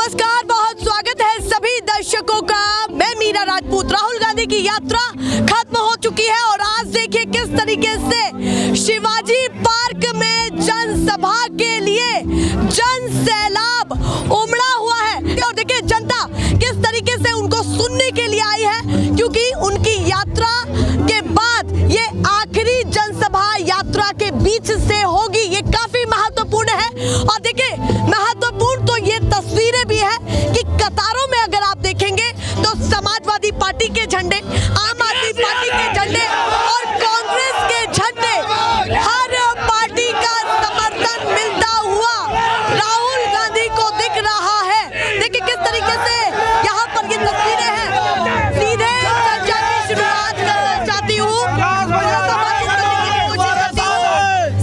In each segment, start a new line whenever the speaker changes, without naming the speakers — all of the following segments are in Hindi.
नमस्कार, बहुत स्वागत है सभी दर्शकों का। मैं मीरा राजपूत। राहुल गांधी की यात्रा खत्म हो चुकी है और आज देखिए किस तरीके से शिवाजी पार्क में जनसभा के लिए जन सैलाब उमड़ा हुआ है और देखिए जनता किस तरीके से उनको सुनने के लिए आई है, क्योंकि उनकी यात्रा के बाद ये आखिरी जनसभा यात्रा के बीच से होगी। ये काफी महत्वपूर्ण है और देखिए महत्वपूर्ण तो ये तस्वीरें भी है कि कतारों में अगर आप देखेंगे तो समाजवादी पार्टी के झंडे, आम आदमी पार्टी के झंडे और कांग्रेस के झंडे, हर पार्टी का समर्थन मिलता हुआ राहुल गांधी को दिख रहा है। देखिए किस तरीके से यहाँ पर ये तस्वीरें हैं। सीधे चर्चा की शुरुआत करना चाहती हूँ।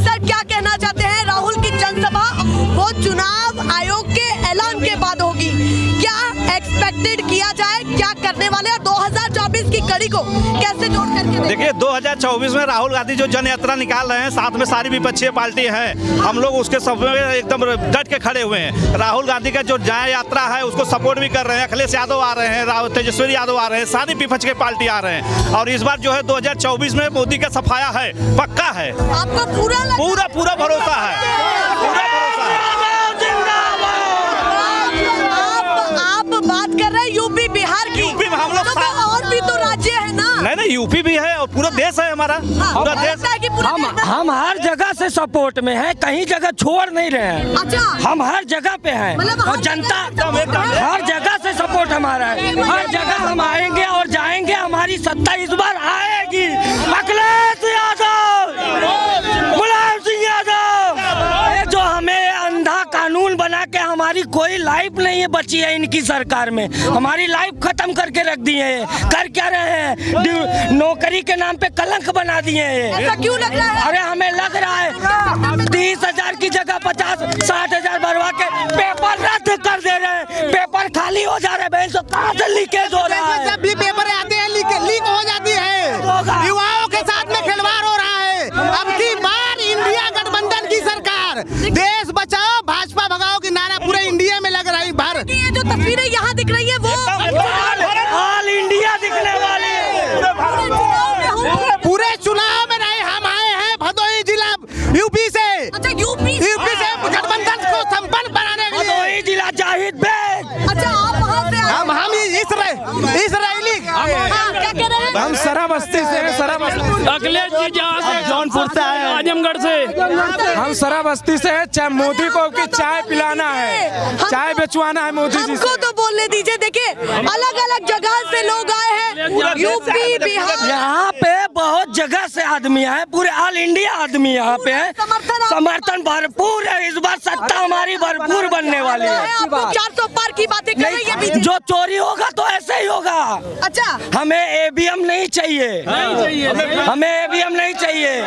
सर, क्या कहना चाहते हैं? राहुल की जनसभा वो चुनाव आयोग के ऐलान के बाद होगी, क्या एक्सपेक्टेड किया जाए, क्या करने वाले हैं? 2024 की कड़ी को कैसे जोड़ करके
देखिए 2024 में राहुल गांधी जो जन यात्रा निकाल रहे हैं, साथ में सारी विपक्षी पार्टी है, हम लोग उसके सब में एकदम डट के खड़े हुए हैं। राहुल गांधी का जो जन यात्रा है उसको सपोर्ट भी कर रहे हैं। अखिलेश यादव आ रहे हैं, तेजस्वी यादव आ रहे हैं, सारी विपक्ष की पार्टी आ रहे हैं और इस बार जो है 2024 में मोदी का सफाया है, पक्का है।
आपको पूरा
भरोसा है,
आप बात कर रहे हैं यूपी बिहार की।
यूपी में हम लोग
तो और भी तो राज्य है ना।
नहीं, यूपी भी है और पूरा देश है हमारा। पूरा देश
हम हर जगह से सपोर्ट में हैं, कहीं जगह छोड़ नहीं रहे हैं।
अच्छा,
हम हर जगह पे हैं और जनता हर जगह से सपोर्ट हमारा है। हर जगह हम आएंगे और जाएंगे, हमारी सत्ता इस बार आएगी। अखिलेश यादव, मुलायम सिंह यादव, ये जो हमें अंधा कानून बना के हमारी कोई लाइफ नहीं है बची है इनकी सरकार में, हमारी लाइफ खत्म करके रख दी है। कर क्या रहे हैं? नौकरी के नाम पे कलंक बना दिए हैं।
ऐसा क्यों लग रहा है?
अरे हमें लग रहा है 30,000 की जगह 50-60,000 भरवा के पेपर रद्द कर दे रहे हैं। पेपर खाली हो जा रहे हैं, तो कहाँ से लीकेज हो रहा है?
जब भी पेपर आते हैं लीक हो जाती है। युवाओं के साथ में खिलवाड़ हो रहा है। अब की बार इंडिया गठबंधन की सरकार, देश बचाओ भाजपा भगाओ की नारा पूरे इंडिया में लग रही भर।
ये जो तस्वीरें यहाँ दिख रही है वो
ऑल इंडिया दिखने वाली
पूरे चुनाव में नहीं। हम आए हैं भदोही जिला यूपी से।
अच्छा, यूपी
से गठबंधन को संपन्न बनाने के लिए।
भदोही जिला जाहिद बेग।
अच्छा, आप वहाँ से
हम इसराइली
क्या कह रहे हैं?
हम सराबस्ती से हैं। सराबस्ती
अखिलेश जी जहाँ से
जौनपुर से आए,
आजमगढ़ से।
हम सराबस्ती से हैं। मोदी को की चाय पिलाना है, चाय बेचवाना है मोदी जी
हमको तो बोलने दीजिए। देखिए अलग अलग जगह से लोग आए हैं, यूपी बिहार।
यहाँ पे बहुत जगह से आदमी है, पूरे ऑल इंडिया आदमी यहाँ पे है। समर्थन भरपूर है। इस बार सत्ता हमारी भरपूर बनने वाली है।
आपको 400 पार की बातें कर रही है बीजेपी।
जो चोरी होगा तो ऐसे ही होगा।
अच्छा,
हमें ईवीएम नहीं चाहिए, हमें ईवीएम नहीं चाहिए,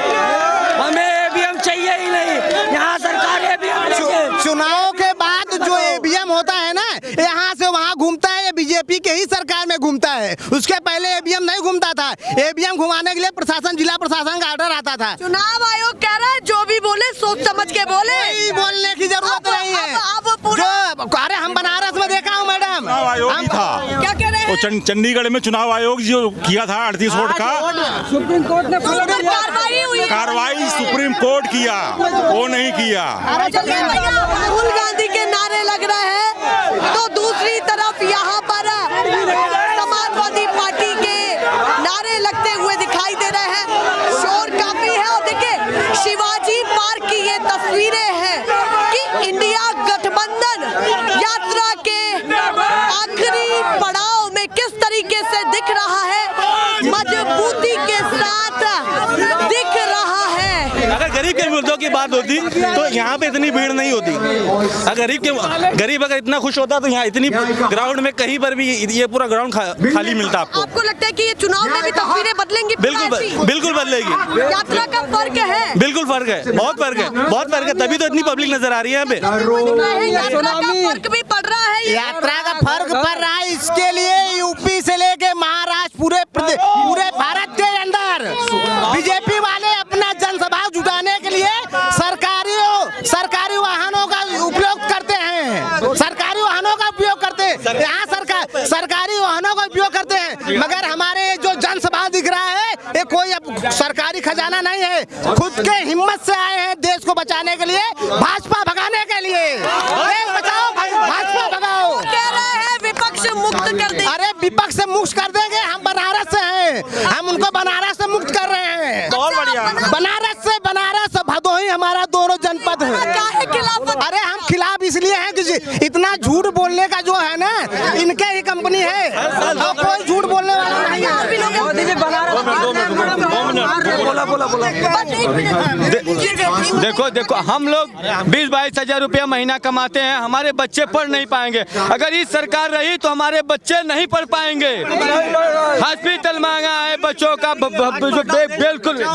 हमें ईवीएम चाहिए ही नहीं। यहाँ सरकार ईवीएम
चुनाव के बाद जो ईवीएम होता है ना, यहाँ से वहाँ घूमता है, बीजेपी के ही सरकार में घूमता है। उसके पहले ईवीएम नहीं घूमता था। ईवीएम घुमाने के लिए प्रशासन, जिला प्रशासन का ऑर्डर आता था।
चुनाव आयोग कह रहा है जो भी बोले सोच समझ के बोले,
बोलने की जरूरत नहीं है। अरे हम बनारस में देखा हूँ मैडम,
आयोग था।
क्या कह रहे हैं?
तो चंडीगढ़ में चुनाव आयोग जो किया था 38 वोट का,
सुप्रीम कोर्ट ने
कार्रवाई हुई।
कार्रवाई सुप्रीम कोर्ट किया, वो नहीं किया।
राहुल गांधी के नारे लग रहे हैं तो दूसरी तरफ यहाँ पर समाजवादी पार्टी के नारे लगते हुए दिखाई दे रहे हैं। शोर काफी है और देखिए शिवाजी पार्क की ये तस्वीरें हैं कि इंडिया गठबंधन यात्रा के आखिरी पड़ाव में किस तरीके से दिख रहा है, मजबूती के साथ दिख रहा है।
अगर गरीब के मुद्दों की बात होती तो यहाँ पे इतनी भीड़ नहीं होती। अगर गरीब अगर इतना खुश होता तो यहाँ इतनी ग्राउंड में कहीं पर भी ये पूरा ग्राउंड खाली मिलता आपको।
आपको लगता है कि ये चुनाव में भी तस्वीरें बदलेंगी?
बिल्कुल बदलेगी।
यात्रा का फर्क है,
बिल्कुल फर्क है, बहुत फर्क है। तभी तो इतनी पब्लिक नजर आ रही है यहाँ पे।
यात्रा का फर्क भी पड़ रहा है।
यात्रा का फर्क पड़ रहा है। इसके लिए यूपी से लेके महाराष्ट्र पूरे भारत के अंदर बीजेपी वाले अपना जनसभा जुटाने के लिए सरकारी वाहनों का उपयोग करते हैं। सरकारी वाहनों का उपयोग यहाँ सरकारी वाहनों का उपयोग करते हैं, मगर हमारे जो जनसभा दिख रहा है ये कोई अब सरकारी खजाना नहीं है, खुद के हिम्मत से आए हैं देश को बचाने के लिए, भाजपा भगाने के लिए। देश बचाओ भाजपा भगाओ
कह रहे हैं विपक्ष मुक्त कर दे।
अरे विपक्ष से मुक्त कर देंगे, हम बनारस से हैं, हम उनको बनारस से मुक्त कर रहे हैं।
बहुत बढ़िया।
बनारस भदोही हमारा दोनों जनपद है।
काहे खिलाफ?
अरे हम खिलाफ इसलिए हैं कि इतना झूठ बोलने का जो है ना, इनके ही कंपनी है और कोई झूठ बोलने वाला नहीं है।
देखो हम लोग 20-22 हजार रुपया महीना कमाते हैं, हमारे बच्चे पढ़ नहीं पाएंगे। अगर ये सरकार रही तो हमारे बच्चे नहीं पढ़ पाएंगे। हॉस्पिटल महंगा है, बच्चों का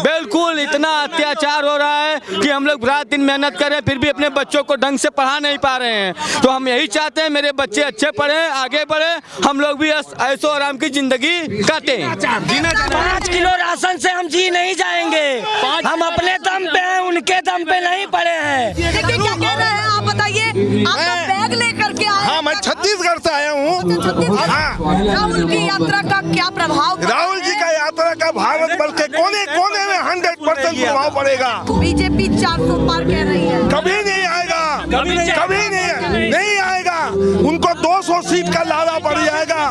बिल्कुल इतना अत्याचार हो रहा है कि हम लोग रात दिन मेहनत कर रहे हैं, फिर भी अपने बच्चों को ढंग से पढ़ा नहीं पा रहे हैं। तो हम यही चाहते हैं मेरे बच्चे अच्छे पढ़े, आगे बढ़े, हम लोग भी ऐशो आराम की जिंदगी काटें।
5 किलो राशन से हम जी नहीं जाएंगे, हम अपने दम पे हैं, उनके दम पे नहीं पड़े हैं।
देखिए क्या कह रहे हैं, आप बताइए। आप बैग लेकर के आए।
हाँ, मैं छत्तीसगढ़ से आया हूँ। हाँ,
राहुल की यात्रा का क्या प्रभाव?
राहुल जी का यात्रा का भारत भर के कोने कोने में 100% प्रभाव पड़ेगा।
बीजेपी 400 पार कह रही है।
कभी नहीं आएगा, कभी नहीं आएगा। उनको 200 सीट का लाला पड़ जाएगा,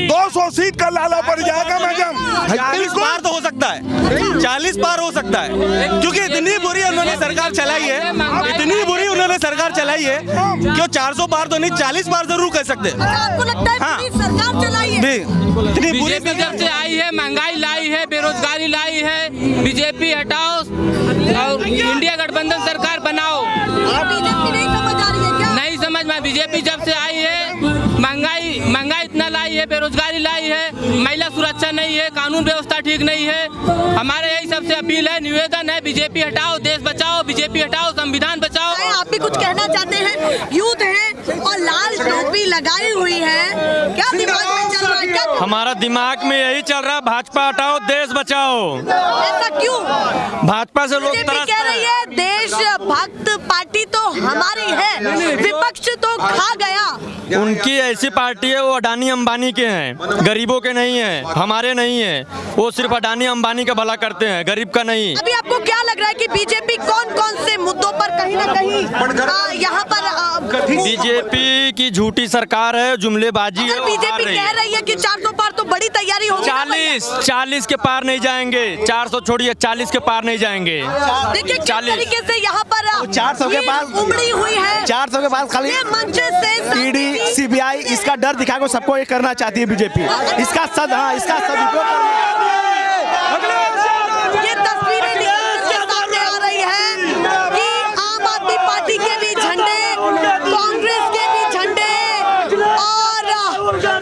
200 सीट का लाला पड़ जाएगा मैडम।
40 पार तो हो सकता है, 40 पार हो सकता है, क्योंकि इतनी बुरी उन्होंने सरकार चलाई है, इतनी बुरी उन्होंने सरकार चलाई है कि 400 पार तो नहीं 40 पार जरूर कर सकते।
आपको लगता है पूरी सरकार चलाई है?
बीजेपी जब से आई है महंगाई लाई है, बेरोजगारी लाई है। बीजेपी हटाओ और इंडिया गठबंधन सरकार बनाओ।
बीजेपी नहीं समझ आ रही है क्या?
नहीं समझ में, बीजेपी जब से आई है महंगाई इतना लाई है, बेरोजगारी लाई है, महिला सुरक्षा नहीं है, कानून व्यवस्था ठीक नहीं है। हमारे यही सबसे अपील है, निवेदन है, बीजेपी हटाओ, देश बचाओ, बीजेपी हटाओ, संविधान बचाओ।
आप भी कुछ कहना चाहते हैं? यूथ है और लाल टोपी लगाई हुई है, क्या दिमाग में चल रहा है? क्या
हमारा दिमाग में यही चल रहा है, भाजपा हटाओ, देश बचाओ।
ऐसा क्यों?
भाजपा से लोग
बीजेपी कह रही है देशभक्त पार्टी तो हमारी है, विपक्ष तो खा गया।
उनकी ऐसी पार्टी है, वो अडानी अंबानी के हैं, गरीबों के नहीं है, हमारे नहीं है। वो सिर्फ अडानी अंबानी का भला करते हैं, गरीब का नहीं।
अभी आपको क्या लग रहा है कि बीजेपी कौन कौन से मुद्दों पर कहीं ना कहीं यहाँ पर
बीजेपी की झूठी सरकार है, जुमलेबाजी है।
बीजेपी कह रही है कि 400 पार तो बड़ी तैयारी होगी।
40 के पार नहीं जाएंगे, 400 छोड़िए, 40 के पार नहीं जाएंगे।
देखिए किस तरीके से यहाँ पर
400 के पास
उमड़ी हुई है,
400 के पास खाली
ये मंच से
ईडी सीबीआई इसका डर दिखा को सबको ये करना चाहती है बीजेपी। इसका सदुपयोग
ये तस्वीरें निकल के सामने आ रही है कि आम आदमी पार्टी के भी झंडे, कांग्रेस के भी झंडे और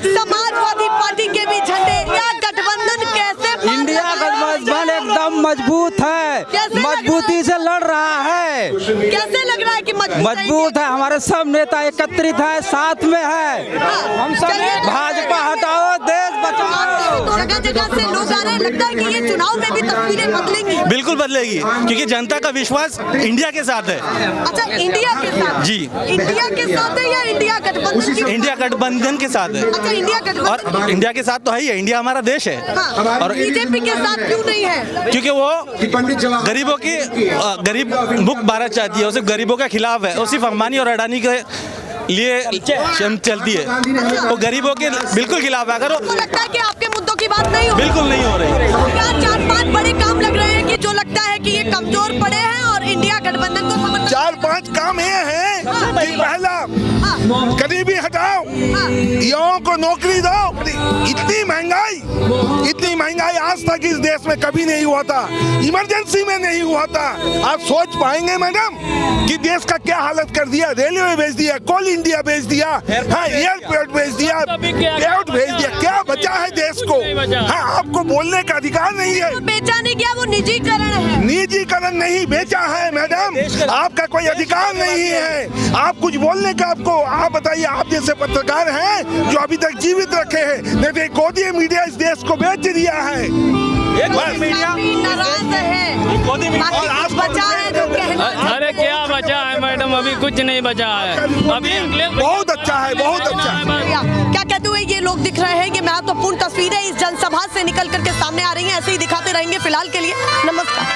समाजवादी पार्टी के भी झंडे। यह गठबंधन कैसे?
इंडिया गठबंधन एकदम मजबूत है, मजबूती से लड़ रहा है।
कैसे लग रहा है कि
मजबूत है? हमारे सब नेता एकत्रित है, साथ में है। हम सब भाजपा हटाओ, देश बचाओ।
जगह जगह से लोग आ रहे हैं, लगता है कि ये चुनाव में भी तस्वीरें बदलेंगी।
बिल्कुल बदलेगी, क्योंकि जनता का विश्वास इंडिया के साथ है।
अच्छा, इंडिया के साथ?
जी,
इंडिया के साथ है या इंडिया गठबंधन?
इंडिया गठबंधन के साथ है।
अच्छा, इंडिया गठबंधन
और इंडिया के साथ तो है ही है, इंडिया हमारा देश है।
हाँ,
और
बीजेपी के साथ क्यों नहीं है?
क्योंकि वो गरीबों की गरीब मुक्त भारत चाहती है, वो सिर्फ गरीबों के खिलाफ है, वो सिर्फ अंबानी और अडानी के लिए चलती है, वो गरीबों के बिल्कुल खिलाफ है। अगर
आपको लगता है कि आपके मुद्दों की बात नहीं हो?
बिल्कुल नहीं हो रही।
क्या 4-5 बड़े काम लग रहे हैं कि जो लगता है कि ये कमजोर पड़े हैं और इंडिया गठबंधन को समझ?
4-5 काम ये हैं कि पहला गरीबी हटाओ, युवाओं को नौकरी दो। इतनी महंगाई आज तक इस देश में कभी नहीं हुआ था, इमरजेंसी में नहीं हुआ था। आप सोच पाएंगे मैडम कि देश का क्या हालत कर दिया? रेलवे भेज दिया, कोल इंडिया भेज दिया, हाँ एयरपोर्ट भेज दिया, एयरपोर्ट भेज दिया, क्या बचा है देश को? हाँ, आपको बोलने का अधिकार नहीं है।
तो बेचा नहीं गया, वो निजीकरण है।
निजीकरण नहीं, बेचा है मैडम, आपका कोई अधिकार नहीं है। आप कुछ बोलने का आपको, आप बताइए, आप जैसे पत्रकार हैं जो अभी तक जीवित रखे हैं, नहीं तो गोदी मीडिया इस देश को बेच दिया है।
मीडिया
नाराज है,
और आप
बचा है तो कहना।
अरे क्या बचा है मैडम? अभी कुछ नहीं बचा है। अभी
बहुत अच्छा है, बहुत अच्छा है।
लोग दिख रहे हैं। ये महत्वपूर्ण तस्वीरें इस जनसभा से निकल करके सामने आ रही हैं, ऐसे ही दिखाते रहेंगे फिलहाल के लिए। नमस्कार।